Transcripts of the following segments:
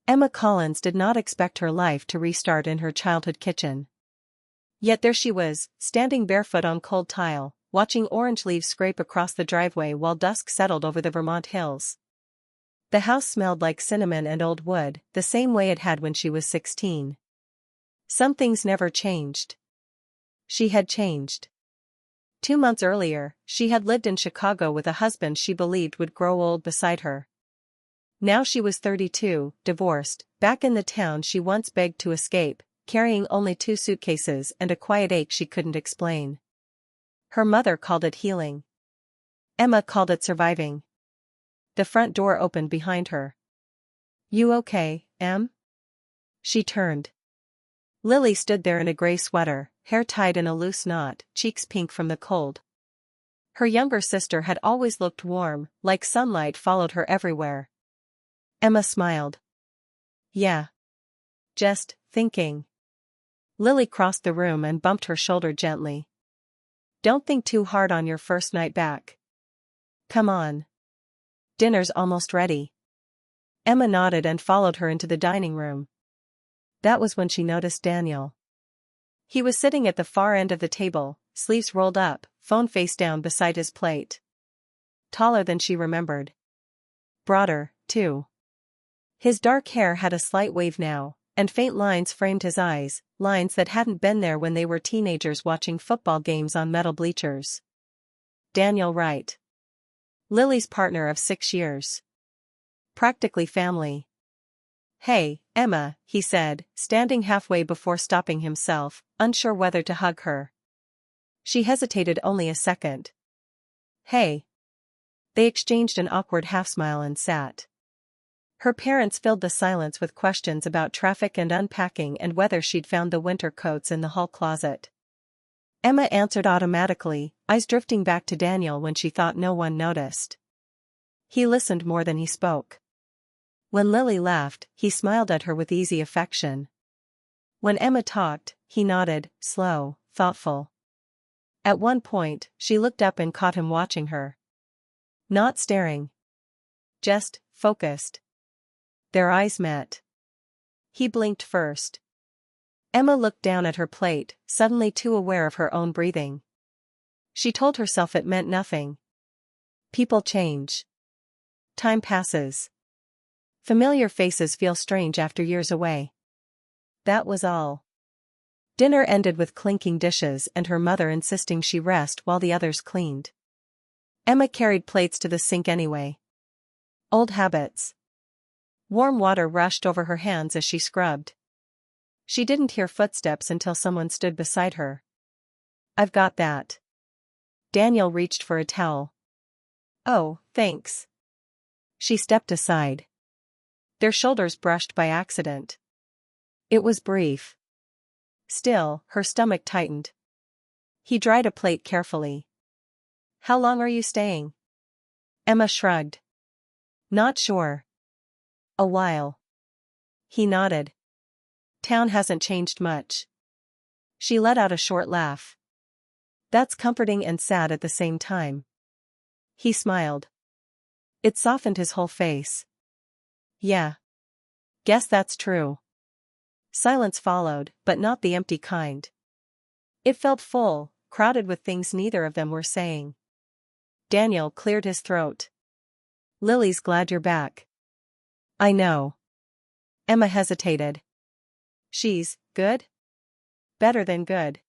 Emma Collins did not expect her life to restart in her childhood kitchen. Yet there she was, standing barefoot on cold tile, watching orange leaves scrape across the driveway while dusk settled over the Vermont hills. The house smelled like cinnamon and old wood, the same way it had when she was 16. Some things never changed. She had changed. 2 months earlier, she had lived in Chicago with a husband she believed would grow old beside her. Now she was 32, divorced, back in the town she once begged to escape, carrying only 2 suitcases and a quiet ache she couldn't explain. Her mother called it healing. Emma called it surviving. The front door opened behind her. "You okay, Em?" She turned. Lily stood there in a gray sweater, hair tied in a loose knot, cheeks pink from the cold. Her younger sister had always looked warm, like sunlight followed her everywhere. Emma smiled. "Yeah. Just thinking." Lily crossed the room and bumped her shoulder gently. "Don't think too hard on your first night back. Come on. Dinner's almost ready." Emma nodded and followed her into the dining room. That was when she noticed Daniel. He was sitting at the far end of the table, sleeves rolled up, phone face down beside his plate. Taller than she remembered. Broader, too. His dark hair had a slight wave now, and faint lines framed his eyes, lines that hadn't been there when they were teenagers watching football games on metal bleachers. Daniel Wright. Lily's partner of 6 years. Practically family. "Hey, Emma," he said, standing halfway before stopping himself, unsure whether to hug her. She hesitated only a second. "Hey." They exchanged an awkward half-smile and sat. Her parents filled the silence with questions about traffic and unpacking and whether she'd found the winter coats in the hall closet. Emma answered automatically, eyes drifting back to Daniel when she thought no one noticed. He listened more than he spoke. When Lily laughed, he smiled at her with easy affection. When Emma talked, he nodded, slow, thoughtful. At one point, she looked up and caught him watching her. Not staring. Just focused. Their eyes met. He blinked first. Emma looked down at her plate, suddenly too aware of her own breathing. She told herself it meant nothing. People change. Time passes. Familiar faces feel strange after years away. That was all. Dinner ended with clinking dishes and her mother insisting she rest while the others cleaned. Emma carried plates to the sink anyway. Old habits. Warm water rushed over her hands as she scrubbed. She didn't hear footsteps until someone stood beside her. "I've got that." Daniel reached for a towel. "Oh, thanks." She stepped aside. Their shoulders brushed by accident. It was brief. Still, her stomach tightened. He dried a plate carefully. "How long are you staying?" Emma shrugged. "Not sure." "A while." He nodded. "Town hasn't changed much." She let out a short laugh. That's comforting and sad at the same time. He smiled. It softened his whole face. "Yeah. Guess that's true." Silence followed, but not the empty kind. It felt full, crowded with things neither of them were saying. Daniel cleared his throat. "Lily's glad you're back." "I know." Emma hesitated. "She's good?" "Better than good."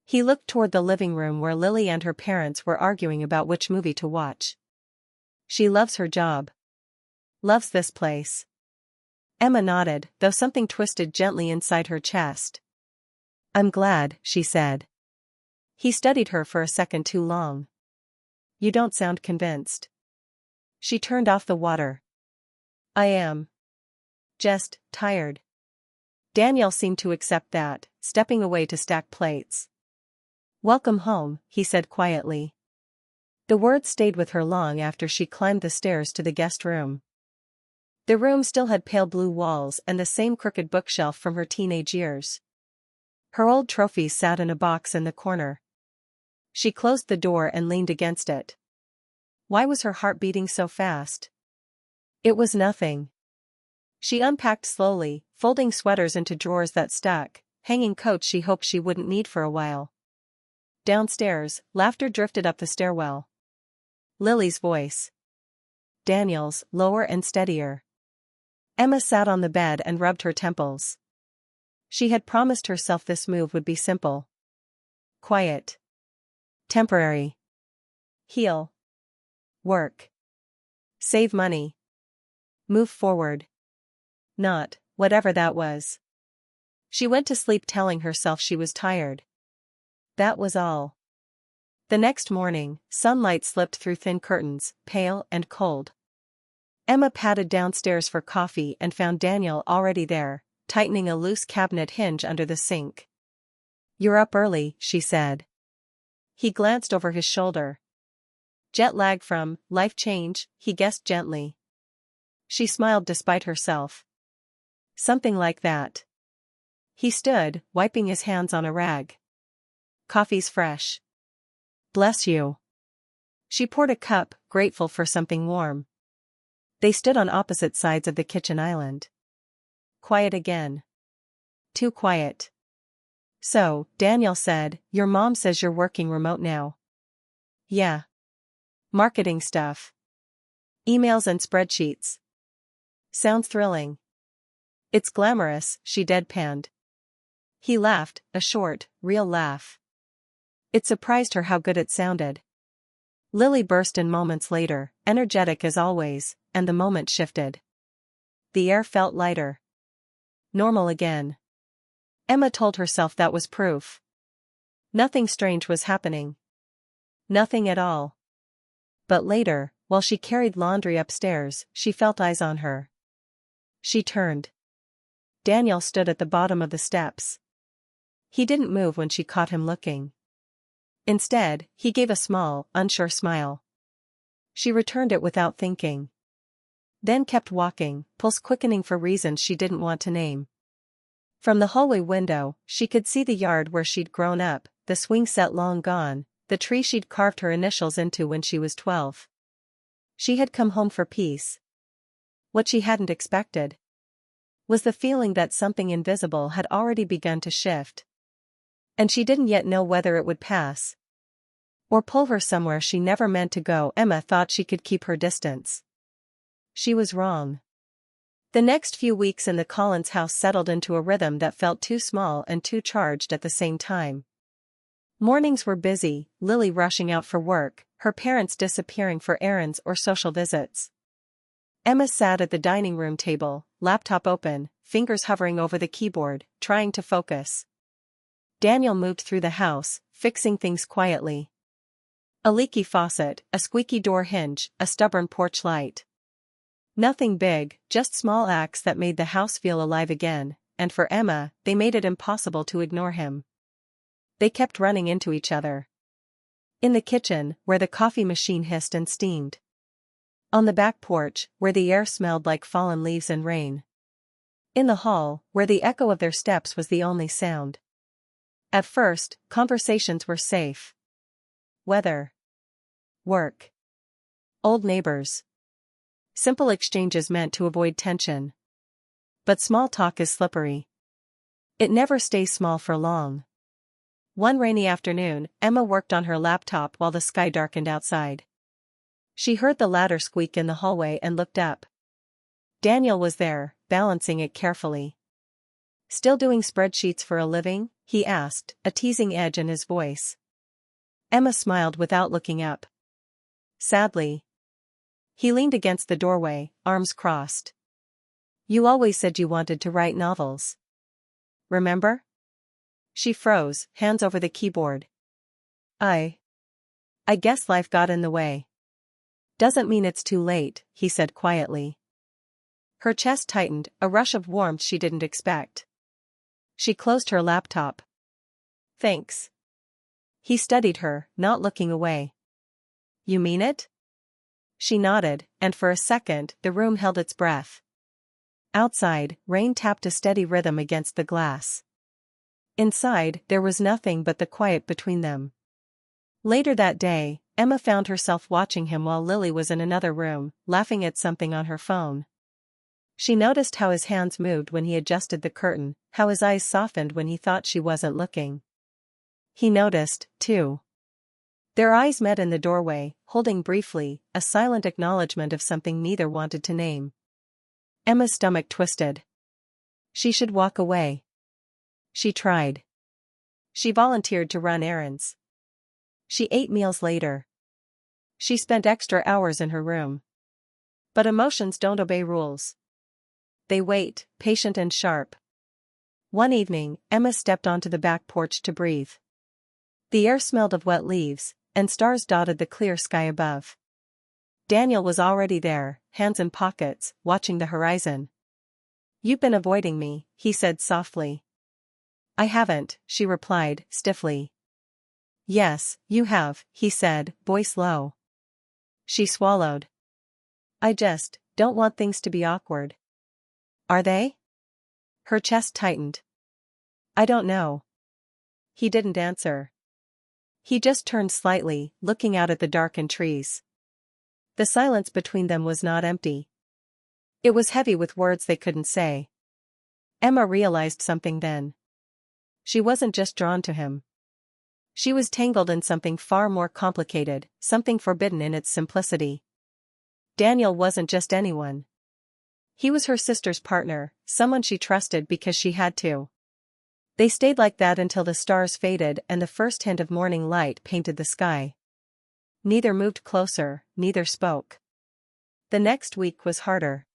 He looked toward the living room where Lily and her parents were arguing about which movie to watch. "She loves her job. Loves this place." Emma nodded, though something twisted gently inside her chest. "I'm glad," she said. He studied her for a second too long. "You don't sound convinced." She turned off the water. "I am. Just tired." Daniel seemed to accept that, stepping away to stack plates. "Welcome home," he said quietly. The words stayed with her long after she climbed the stairs to the guest room. The room still had pale blue walls and the same crooked bookshelf from her teenage years. Her old trophies sat in a box in the corner. She closed the door and leaned against it. Why was her heart beating so fast? It was nothing. She unpacked slowly, folding sweaters into drawers that stuck, hanging coats she hoped she wouldn't need for a while. Downstairs, laughter drifted up the stairwell. Lily's voice. Daniel's, lower and steadier. Emma sat on the bed and rubbed her temples. She had promised herself this move would be simple. Quiet. Temporary. Heal. Work. Save money. Move forward. Not, whatever that was. She went to sleep telling herself she was tired. That was all. The next morning, sunlight slipped through thin curtains, pale and cold. Emma padded downstairs for coffee and found Daniel already there, tightening a loose cabinet hinge under the sink. "You're up early," she said. He glanced over his shoulder. "Jet lag from life change," he guessed gently. She smiled despite herself. "Something like that." He stood, wiping his hands on a rag. "Coffee's fresh." "Bless you." She poured a cup, grateful for something warm. They stood on opposite sides of the kitchen island. Quiet again. Too quiet. "So," Daniel said, "your mom says you're working remote now." "Yeah. Marketing stuff. Emails and spreadsheets." "Sounds thrilling." "It's glamorous," she deadpanned. He laughed, a short, real laugh. It surprised her how good it sounded. Lily burst in moments later, energetic as always, and the moment shifted. The air felt lighter. Normal again. Emma told herself that was proof. Nothing strange was happening. Nothing at all. But later, while she carried laundry upstairs, she felt eyes on her. She turned. Daniel stood at the bottom of the steps. He didn't move when she caught him looking. Instead, he gave a small, unsure smile. She returned it without thinking. Then kept walking, pulse quickening for reasons she didn't want to name. From the hallway window, she could see the yard where she'd grown up, the swing set long gone, the tree she'd carved her initials into when she was 12. She had come home for peace. What she hadn't expected was the feeling that something invisible had already begun to shift. And she didn't yet know whether it would pass or pull her somewhere she never meant to go. Emma thought she could keep her distance. She was wrong. The next few weeks in the Collins house settled into a rhythm that felt too small and too charged at the same time. Mornings were busy, Lily rushing out for work, her parents disappearing for errands or social visits. Emma sat at the dining room table, laptop open, fingers hovering over the keyboard, trying to focus. Daniel moved through the house, fixing things quietly. A leaky faucet, a squeaky door hinge, a stubborn porch light. Nothing big, just small acts that made the house feel alive again, and for Emma, they made it impossible to ignore him. They kept running into each other. In the kitchen, where the coffee machine hissed and steamed. On the back porch, where the air smelled like fallen leaves and rain. In the hall, where the echo of their steps was the only sound. At first, conversations were safe. Weather. Work. Old neighbors. Simple exchanges meant to avoid tension. But small talk is slippery. It never stays small for long. One rainy afternoon, Emma worked on her laptop while the sky darkened outside. She heard the ladder squeak in the hallway and looked up. Daniel was there, balancing it carefully. "Still doing spreadsheets for a living?" he asked, a teasing edge in his voice. Emma smiled without looking up. "Sadly." He leaned against the doorway, arms crossed. "You always said you wanted to write novels. Remember?" She froze, hands over the keyboard. I guess life got in the way." "Doesn't mean it's too late," he said quietly. Her chest tightened, a rush of warmth she didn't expect. She closed her laptop. "Thanks." He studied her, not looking away. "You mean it?" She nodded, and for a second, the room held its breath. Outside, rain tapped a steady rhythm against the glass. Inside, there was nothing but the quiet between them. Later that day, Emma found herself watching him while Lily was in another room, laughing at something on her phone. She noticed how his hands moved when he adjusted the curtain, how his eyes softened when he thought she wasn't looking. He noticed, too. Their eyes met in the doorway, holding briefly, a silent acknowledgement of something neither wanted to name. Emma's stomach twisted. She should walk away. She tried. She volunteered to run errands. She ate meals later. She spent extra hours in her room. But emotions don't obey rules. They wait, patient and sharp. One evening, Emma stepped onto the back porch to breathe. The air smelled of wet leaves, and stars dotted the clear sky above. Daniel was already there, hands in pockets, watching the horizon. "You've been avoiding me," he said softly. "I haven't," she replied, stiffly. "Yes, you have," he said, voice low. She swallowed. "I just don't want things to be awkward." "Are they?" Her chest tightened. "I don't know." He didn't answer. He just turned slightly, looking out at the darkened trees. The silence between them was not empty. It was heavy with words they couldn't say. Emma realized something then. She wasn't just drawn to him. She was tangled in something far more complicated, something forbidden in its simplicity. Daniel wasn't just anyone. He was her sister's partner, someone she trusted because she had to. They stayed like that until the stars faded and the first hint of morning light painted the sky. Neither moved closer, neither spoke. The next week was harder.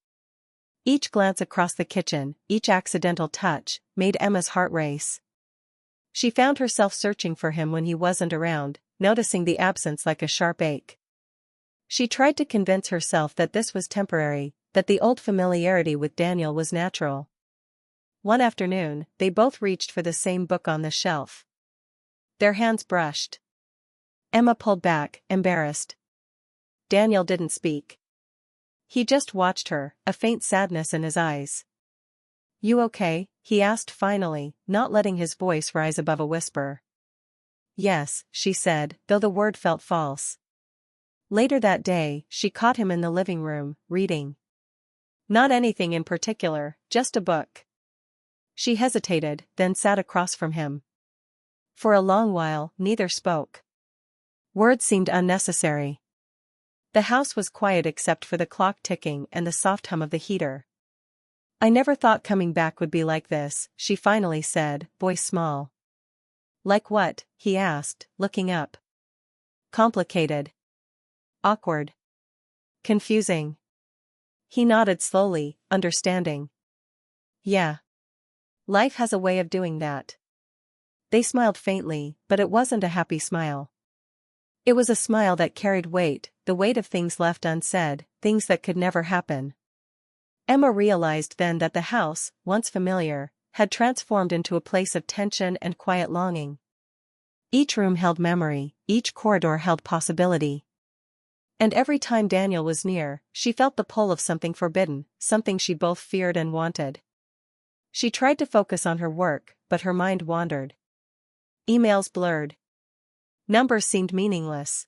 Each glance across the kitchen, each accidental touch, made Emma's heart race. She found herself searching for him when he wasn't around, noticing the absence like a sharp ache. She tried to convince herself that this was temporary, that the old familiarity with Daniel was natural. One afternoon, they both reached for the same book on the shelf. Their hands brushed. Emma pulled back, embarrassed. Daniel didn't speak. He just watched her, a faint sadness in his eyes. "You okay?" he asked finally, not letting his voice rise above a whisper. "Yes," she said, though the word felt false. Later that day, she caught him in the living room, reading. Not anything in particular, just a book. She hesitated, then sat across from him. For a long while, neither spoke. Words seemed unnecessary. The house was quiet except for the clock ticking and the soft hum of the heater. "I never thought coming back would be like this," she finally said, voice small. "Like what?" he asked, looking up. "Complicated. Awkward. Confusing." He nodded slowly, understanding. "Yeah. Life has a way of doing that." They smiled faintly, but it wasn't a happy smile. It was a smile that carried weight, the weight of things left unsaid, things that could never happen. Emma realized then that the house, once familiar, had transformed into a place of tension and quiet longing. Each room held memory, each corridor held possibility. And every time Daniel was near, she felt the pull of something forbidden, something she both feared and wanted. She tried to focus on her work, but her mind wandered. Emails blurred. Numbers seemed meaningless.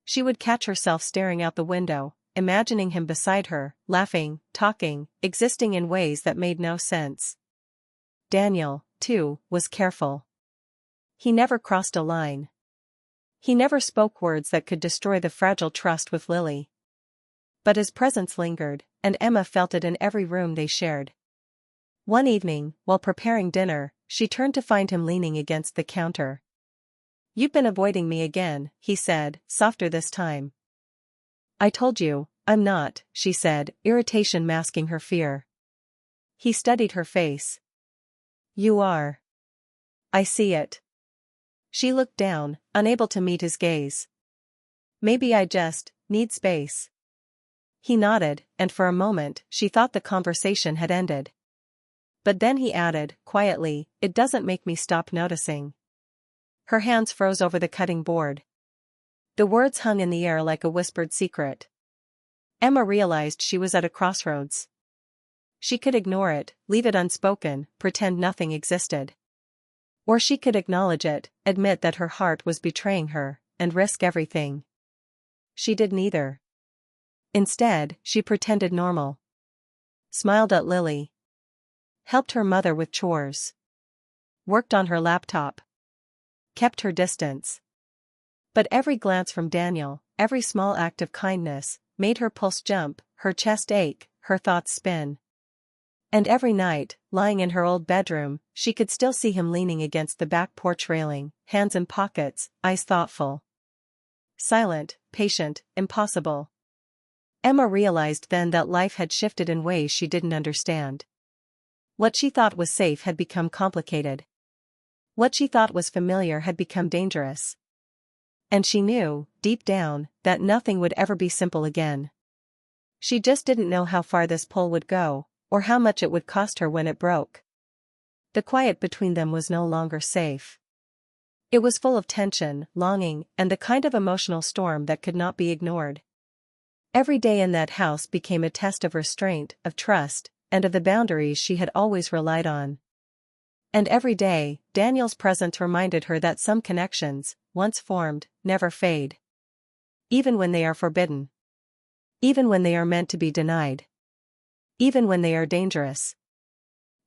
She would catch herself staring out the window, imagining him beside her, laughing, talking, existing in ways that made no sense. Daniel, too, was careful. He never crossed a line. He never spoke words that could destroy the fragile trust with Lily. But his presence lingered, and Emma felt it in every room they shared. One evening, while preparing dinner, she turned to find him leaning against the counter. "You've been avoiding me again," he said, softer this time. "I told you, I'm not," she said, irritation masking her fear. He studied her face. "You are. I see it." She looked down, unable to meet his gaze. "Maybe I just need space." He nodded, and for a moment, she thought the conversation had ended. But then he added, quietly, "It doesn't make me stop noticing." Her hands froze over the cutting board. The words hung in the air like a whispered secret. Emma realized she was at a crossroads. She could ignore it, leave it unspoken, pretend nothing existed. Or she could acknowledge it, admit that her heart was betraying her, and risk everything. She did neither. Instead, she pretended normal. smiled at Lily, helped her mother with chores, worked on her laptop, kept her distance. But every glance from Daniel, every small act of kindness, made her pulse jump, her chest ache, her thoughts spin. And every night, lying in her old bedroom, she could still see him leaning against the back porch railing, hands in pockets, eyes thoughtful. Silent, patient, impossible. Emma realized then that life had shifted in ways she didn't understand. What she thought was safe had become complicated. What she thought was familiar had become dangerous. And she knew, deep down, that nothing would ever be simple again. She just didn't know how far this pull would go, or how much it would cost her when it broke. The quiet between them was no longer safe. It was full of tension, longing, and the kind of emotional storm that could not be ignored. Every day in that house became a test of restraint, of trust, and of the boundaries she had always relied on. And every day, Daniel's presence reminded her that some connections, once formed, never fade. Even when they are forbidden. Even when they are meant to be denied. Even when they are dangerous.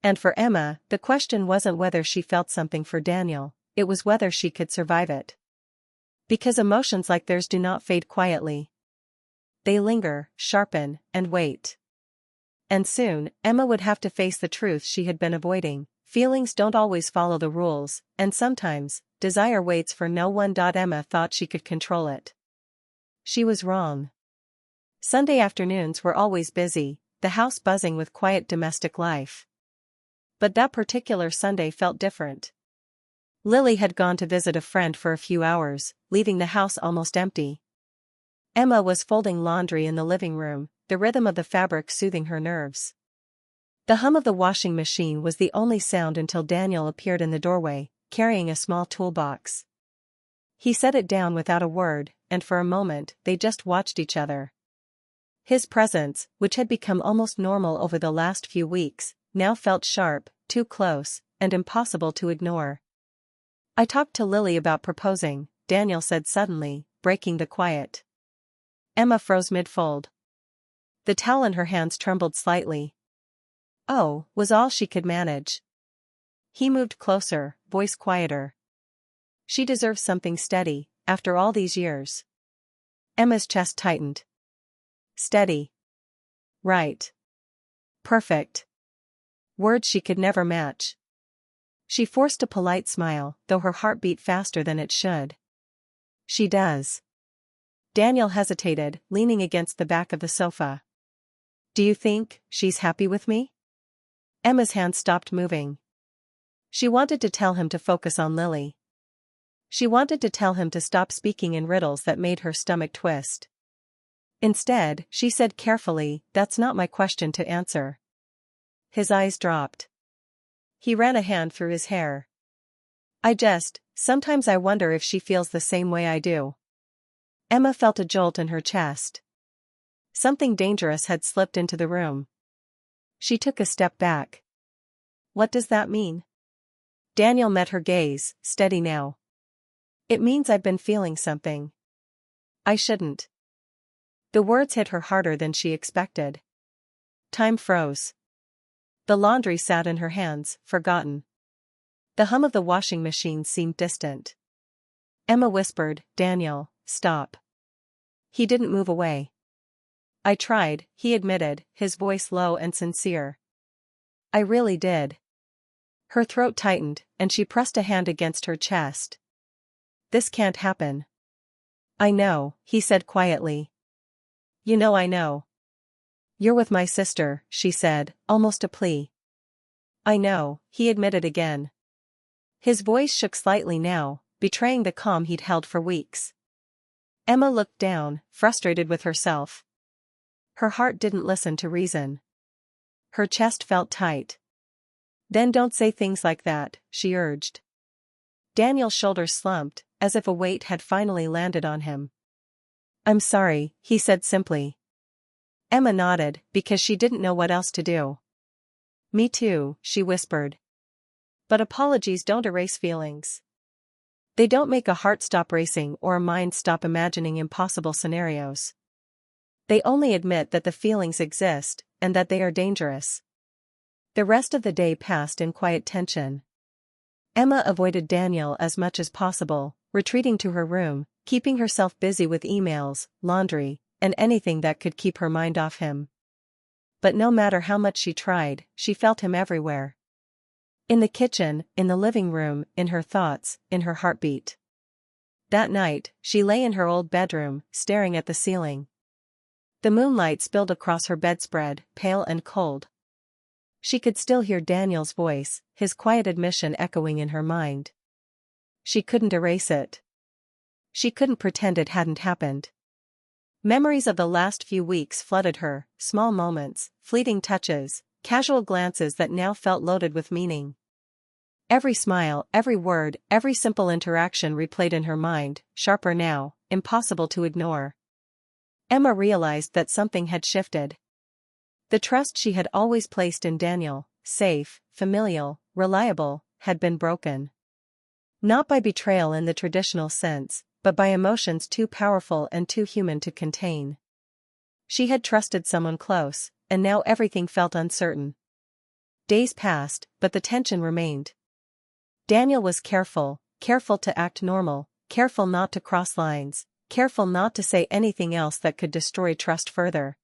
And for Emma, the question wasn't whether she felt something for Daniel, it was whether she could survive it. Because emotions like theirs do not fade quietly. They linger, sharpen, and wait. And soon, Emma would have to face the truth she had been avoiding. Feelings don't always follow the rules, and sometimes, desire waits for no one. Emma thought she could control it. She was wrong. Sunday afternoons were always busy, the house buzzing with quiet domestic life. But that particular Sunday felt different. Lily had gone to visit a friend for a few hours, leaving the house almost empty. Emma was folding laundry in the living room, the rhythm of the fabric soothing her nerves. The hum of the washing machine was the only sound until Daniel appeared in the doorway, carrying a small toolbox. He set it down without a word, and for a moment they just watched each other. His presence, which had become almost normal over the last few weeks, now felt sharp, too close, and impossible to ignore. "I talked to Lily about proposing," Daniel said suddenly, breaking the quiet. Emma froze mid-fold. The towel in her hands trembled slightly. "Oh," was all she could manage. He moved closer, voice quieter. "She deserves something steady, after all these years." Emma's chest tightened. Steady. Right. Perfect. Words she could never match. She forced a polite smile, though her heart beat faster than it should. "She does." Daniel hesitated, leaning against the back of the sofa. "Do you think she's happy with me?" Emma's hand stopped moving. She wanted to tell him to focus on Lily. She wanted to tell him to stop speaking in riddles that made her stomach twist. Instead, she said carefully, "That's not my question to answer." His eyes dropped. He ran a hand through his hair. Sometimes I wonder if she feels the same way I do." Emma felt a jolt in her chest. Something dangerous had slipped into the room. She took a step back. "What does that mean?" Daniel met her gaze, steady now. "It means I've been feeling something. I shouldn't." The words hit her harder than she expected. Time froze. The laundry sat in her hands, forgotten. The hum of the washing machine seemed distant. Emma whispered, "Daniel, stop." He didn't move away. "I tried," he admitted, his voice low and sincere. "I really did." Her throat tightened, and she pressed a hand against her chest. "This can't happen." "I know," he said quietly. "You know I know." "You're with my sister," she said, almost a plea. "I know," he admitted again. His voice shook slightly now, betraying the calm he'd held for weeks. Emma looked down, frustrated with herself. Her heart didn't listen to reason. Her chest felt tight. "Then don't say things like that," she urged. Daniel's shoulders slumped, as if a weight had finally landed on him. "I'm sorry," he said simply. Emma nodded, because she didn't know what else to do. "Me too," she whispered. "But apologies don't erase feelings. They don't make a heart stop racing or a mind stop imagining impossible scenarios. They only admit that the feelings exist, and that they are dangerous. The rest of the day passed in quiet tension. Emma avoided Daniel as much as possible, retreating to her room, keeping herself busy with emails, laundry, and anything that could keep her mind off him. But no matter how much she tried, she felt him everywhere. In the kitchen, in the living room, in her thoughts, in her heartbeat. That night, she lay in her old bedroom, staring at the ceiling. The moonlight spilled across her bedspread, pale and cold. She could still hear Daniel's voice, his quiet admission echoing in her mind. She couldn't erase it. She couldn't pretend it hadn't happened. Memories of the last few weeks flooded her, small moments, fleeting touches, casual glances that now felt loaded with meaning. Every smile, every word, every simple interaction replayed in her mind, sharper now, impossible to ignore. Emma realized that something had shifted. The trust she had always placed in Daniel, safe, familial, reliable, had been broken. Not by betrayal in the traditional sense, but by emotions too powerful and too human to contain. She had trusted someone close, and now everything felt uncertain. Days passed, but the tension remained. Daniel was careful to act normal, careful not to cross lines, careful not to say anything else that could destroy trust further.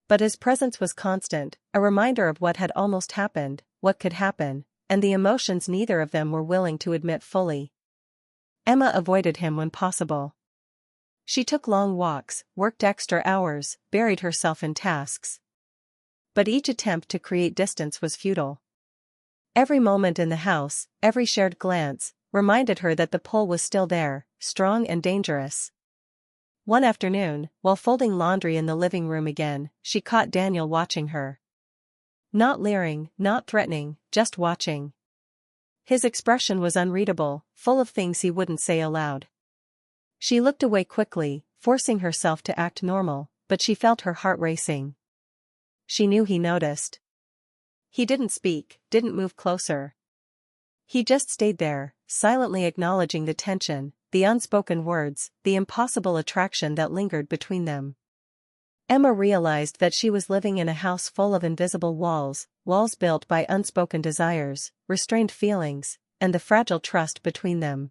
But his presence was constant, a reminder of what had almost happened, what could happen, and the emotions neither of them were willing to admit fully. Emma avoided him when possible. She took long walks, worked extra hours, buried herself in tasks. But each attempt to create distance was futile. Every moment in the house, every shared glance, reminded her that the pull was still there, strong and dangerous. One afternoon, while folding laundry in the living room again, she caught Daniel watching her. Not leering, not threatening, just watching. His expression was unreadable, full of things he wouldn't say aloud. She looked away quickly, forcing herself to act normal, but she felt her heart racing. She knew he noticed. He didn't speak, didn't move closer. He just stayed there, silently acknowledging the tension, the unspoken words, the impossible attraction that lingered between them. Emma realized that she was living in a house full of invisible walls, walls built by unspoken desires, restrained feelings, and the fragile trust between them.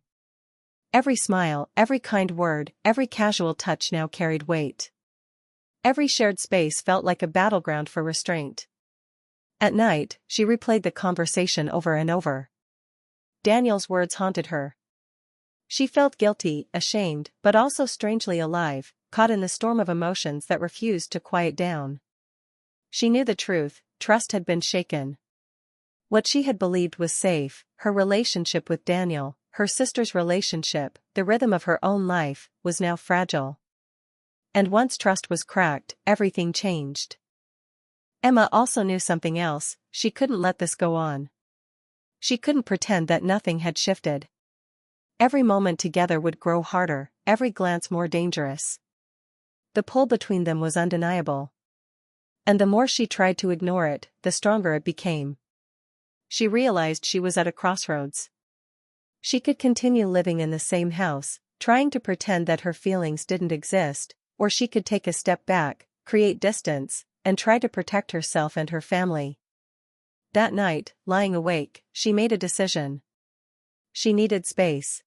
Every smile, every kind word, every casual touch now carried weight. Every shared space felt like a battleground for restraint. At night, she replayed the conversation over and over. Daniel's words haunted her. She felt guilty, ashamed, but also strangely alive, caught in the storm of emotions that refused to quiet down. She knew the truth, trust had been shaken. What she had believed was safe, her relationship with Daniel, her sister's relationship, the rhythm of her own life, was now fragile. And once trust was cracked, everything changed. Emma also knew something else: she couldn't let this go on. She couldn't pretend that nothing had shifted. Every moment together would grow harder, every glance more dangerous. The pull between them was undeniable. And the more she tried to ignore it, the stronger it became. She realized she was at a crossroads. She could continue living in the same house, trying to pretend that her feelings didn't exist, or she could take a step back, create distance, and try to protect herself and her family. That night, lying awake, she made a decision. She needed space.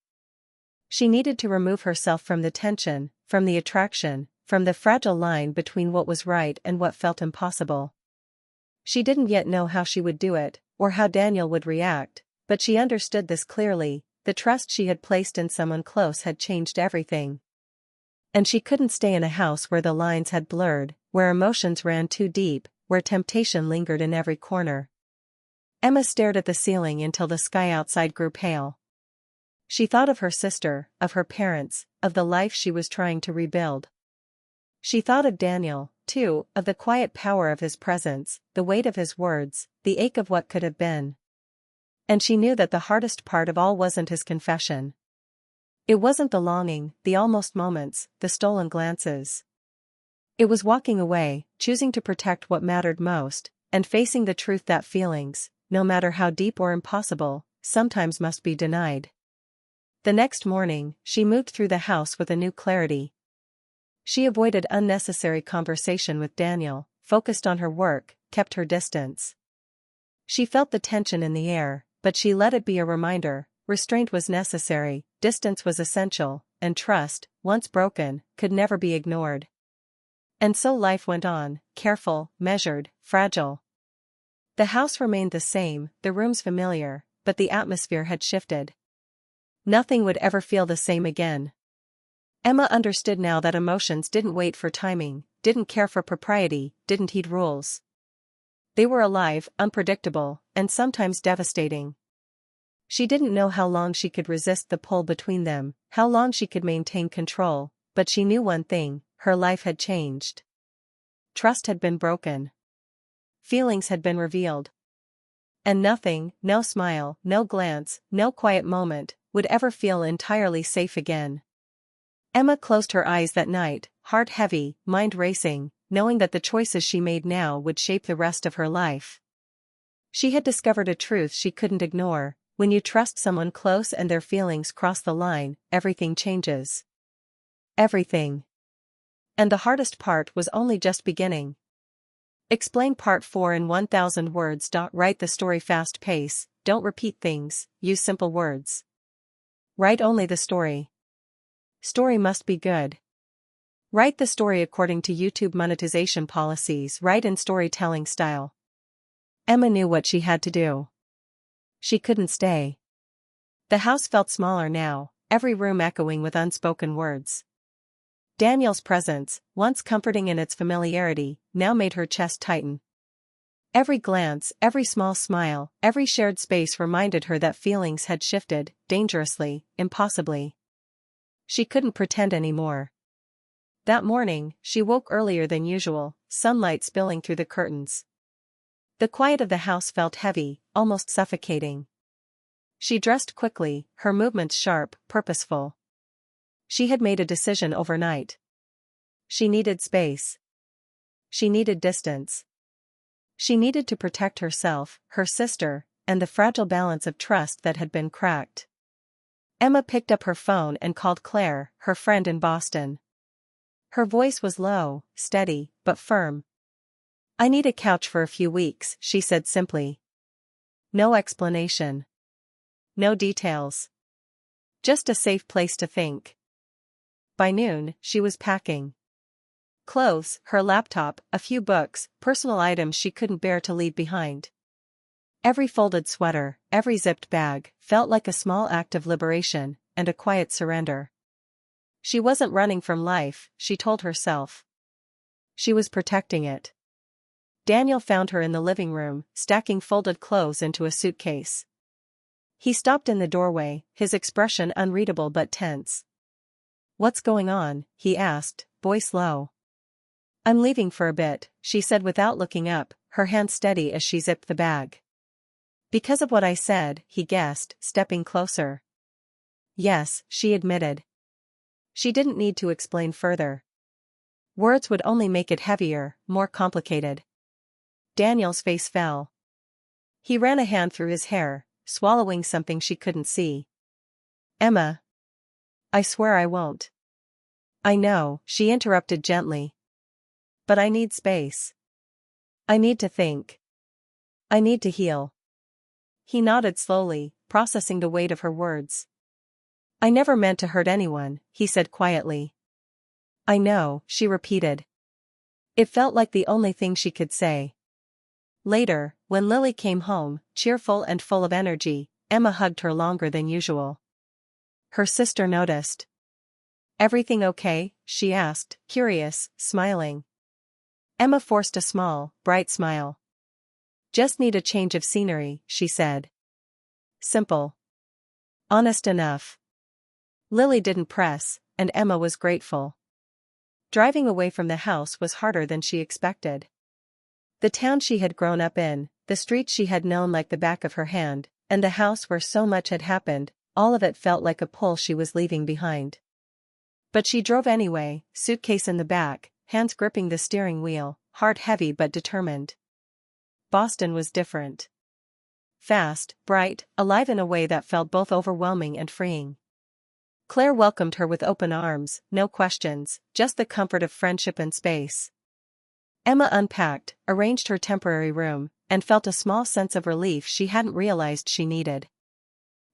She needed to remove herself from the tension, from the attraction, from the fragile line between what was right and what felt impossible. She didn't yet know how she would do it, or how Daniel would react, but she understood this clearly: the trust she had placed in someone close had changed everything. And she couldn't stay in a house where the lines had blurred, where emotions ran too deep, where temptation lingered in every corner. Emma stared at the ceiling until the sky outside grew pale. She thought of her sister, of her parents, of the life she was trying to rebuild. She thought of Daniel, too, of the quiet power of his presence, the weight of his words, the ache of what could have been. And she knew that the hardest part of all wasn't his confession. It wasn't the longing, the almost moments, the stolen glances. It was walking away, choosing to protect what mattered most, and facing the truth that feelings, no matter how deep or impossible, sometimes must be denied. The next morning, she moved through the house with a new clarity. She avoided unnecessary conversation with Daniel, focused on her work, kept her distance. She felt the tension in the air, but she let it be a reminder: restraint was necessary, distance was essential, and trust, once broken, could never be ignored. And so life went on, careful, measured, fragile. The house remained the same, the rooms familiar, but the atmosphere had shifted. Nothing would ever feel the same again. Emma understood now that emotions didn't wait for timing, didn't care for propriety, didn't heed rules. They were alive, unpredictable, and sometimes devastating. She didn't know how long she could resist the pull between them, how long she could maintain control, but she knew one thing: her life had changed. Trust had been broken. Feelings had been revealed. And nothing, no smile, no glance, no quiet moment, would ever feel entirely safe again. Emma closed her eyes that night, heart heavy, mind racing, knowing that the choices she made now would shape the rest of her life. She had discovered a truth she couldn't ignore: when you trust someone close and their feelings cross the line, everything changes. Everything. And the hardest part was only just beginning. Explain Part 4 in 1000 words. Write the story fast pace, don't repeat things, use simple words. Write only the story. Story must be good. Write the story according to YouTube monetization policies. Write in storytelling style. Emma knew what she had to do. She couldn't stay. The house felt smaller now, every room echoing with unspoken words. Daniel's presence, once comforting in its familiarity, now made her chest tighten. Every glance, every small smile, every shared space reminded her that feelings had shifted, dangerously, impossibly. She couldn't pretend anymore. That morning, she woke earlier than usual, sunlight spilling through the curtains. The quiet of the house felt heavy, almost suffocating. She dressed quickly, her movements sharp, purposeful. She had made a decision overnight. She needed space. She needed distance. She needed to protect herself, her sister, and the fragile balance of trust that had been cracked. Emma picked up her phone and called Claire, her friend in Boston. Her voice was low, steady, but firm. "I need a couch for a few weeks," she said simply. No explanation. No details. Just a safe place to think. By noon, she was packing. Clothes, her laptop, a few books, personal items she couldn't bear to leave behind. Every folded sweater, every zipped bag, felt like a small act of liberation, and a quiet surrender. She wasn't running from life, she told herself. She was protecting it. Daniel found her in the living room, stacking folded clothes into a suitcase. He stopped in the doorway, his expression unreadable but tense. "What's going on?" he asked, voice low. "I'm leaving for a bit," she said without looking up, her hand steady as she zipped the bag. "Because of what I said," he guessed, stepping closer. "Yes," she admitted. She didn't need to explain further. Words would only make it heavier, more complicated. Daniel's face fell. He ran a hand through his hair, swallowing something she couldn't see. "Emma. I swear I won't." "I know," she interrupted gently. "But I need space. I need to think. I need to heal." He nodded slowly, processing the weight of her words. "I never meant to hurt anyone," he said quietly. "I know," she repeated. It felt like the only thing she could say. Later, when Lily came home, cheerful and full of energy, Emma hugged her longer than usual. Her sister noticed. "Everything okay?" she asked, curious, smiling. Emma forced a small, bright smile. "Just need a change of scenery," she said. Simple. Honest enough. Lily didn't press, and Emma was grateful. Driving away from the house was harder than she expected. The town she had grown up in, the streets she had known like the back of her hand, and the house where so much had happened, all of it felt like a pull she was leaving behind. But she drove anyway, suitcase in the back, hands gripping the steering wheel, heart heavy but determined. Boston was different. Fast, bright, alive in a way that felt both overwhelming and freeing. Claire welcomed her with open arms, no questions, just the comfort of friendship and space. Emma unpacked, arranged her temporary room, and felt a small sense of relief she hadn't realized she needed.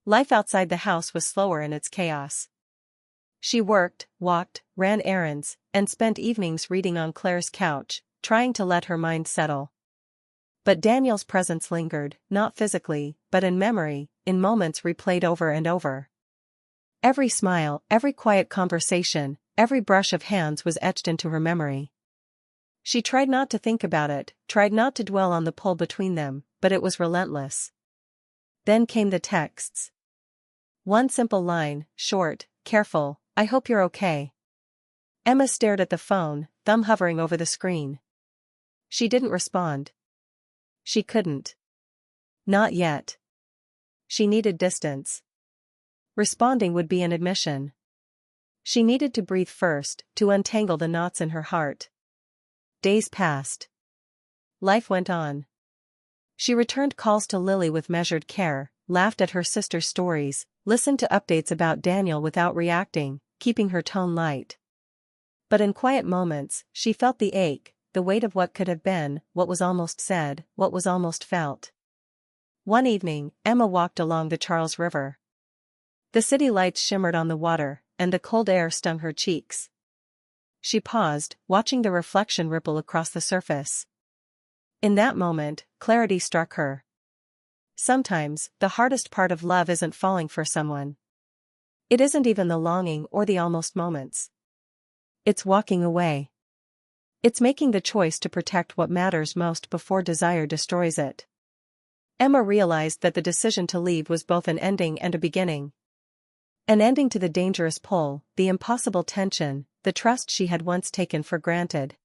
Life outside the house was slower in its chaos. She worked, walked, ran errands, and spent evenings reading on Claire's couch, trying to let her mind settle. But Daniel's presence lingered, not physically, but in memory, in moments replayed over and over. Every smile, every quiet conversation, every brush of hands was etched into her memory. She tried not to think about it, tried not to dwell on the pull between them, but it was relentless. Then came the texts. One simple line, short, careful, "I hope you're okay." Emma stared at the phone, thumb hovering over the screen. She didn't respond. She couldn't. Not yet. She needed distance. Responding would be an admission. She needed to breathe first, to untangle the knots in her heart. Days passed. Life went on. She returned calls to Lily with measured care, laughed at her sister's stories, listened to updates about Daniel without reacting, keeping her tone light. But in quiet moments, she felt the ache, the weight of what could have been, what was almost said, what was almost felt. One evening, Emma walked along the Charles River. The city lights shimmered on the water, and the cold air stung her cheeks. She paused, watching the reflection ripple across the surface. In that moment, clarity struck her. Sometimes, the hardest part of love isn't falling for someone. It isn't even the longing or the almost moments. It's walking away. It's making the choice to protect what matters most before desire destroys it. Emma realized that the decision to leave was both an ending and a beginning. An ending to the dangerous pull, the impossible tension, the trust she had once taken for granted.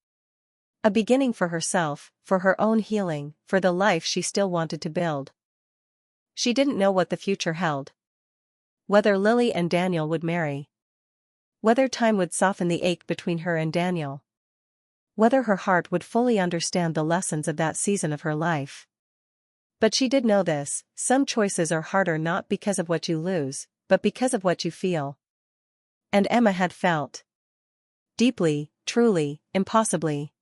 A beginning for herself, for her own healing, for the life she still wanted to build. She didn't know what the future held. Whether Lily and Daniel would marry. Whether time would soften the ache between her and Daniel. Whether her heart would fully understand the lessons of that season of her life. But she did know this: some choices are harder not because of what you lose, but because of what you feel. And Emma had felt. Deeply, truly, impossibly.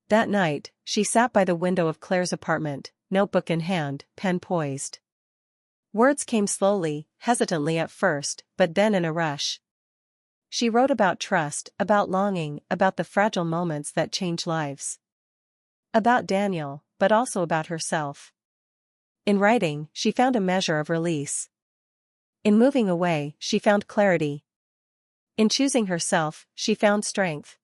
That night, she sat by the window of Claire's apartment, notebook in hand, pen poised. Words came slowly, hesitantly at first, but then in a rush. She wrote about trust, about longing, about the fragile moments that change lives. About Daniel, but also about herself. In writing, she found a measure of release. In moving away, she found clarity. In choosing herself, she found strength.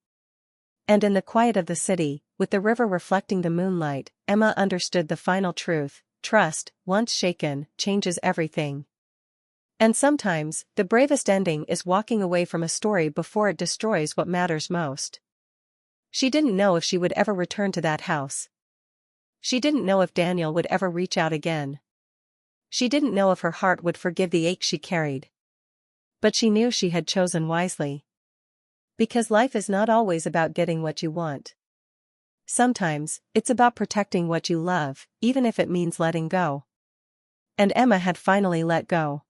And in the quiet of the city, with the river reflecting the moonlight, Emma understood the final truth: trust, once shaken, changes everything. And sometimes, the bravest ending is walking away from a story before it destroys what matters most. She didn't know if she would ever return to that house. She didn't know if Daniel would ever reach out again. She didn't know if her heart would forgive the ache she carried. But she knew she had chosen wisely. Because life is not always about getting what you want. Sometimes, it's about protecting what you love, even if it means letting go. And Emma had finally let go.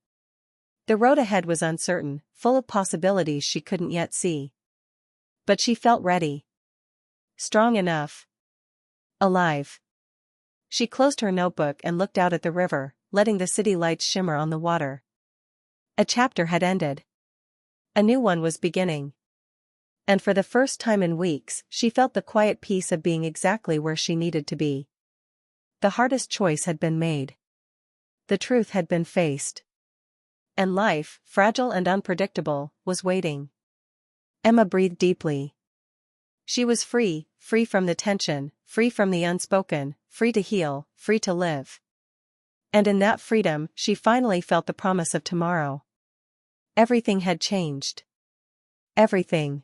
The road ahead was uncertain, full of possibilities she couldn't yet see. But she felt ready. Strong enough. Alive. She closed her notebook and looked out at the river, letting the city lights shimmer on the water. A chapter had ended. A new one was beginning. And for the first time in weeks, she felt the quiet peace of being exactly where she needed to be. The hardest choice had been made. The truth had been faced. And life, fragile and unpredictable, was waiting. Emma breathed deeply. She was free, free from the tension, free from the unspoken, free to heal, free to live. And in that freedom, she finally felt the promise of tomorrow. Everything had changed. Everything.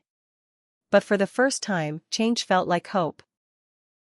But for the first time, change felt like hope.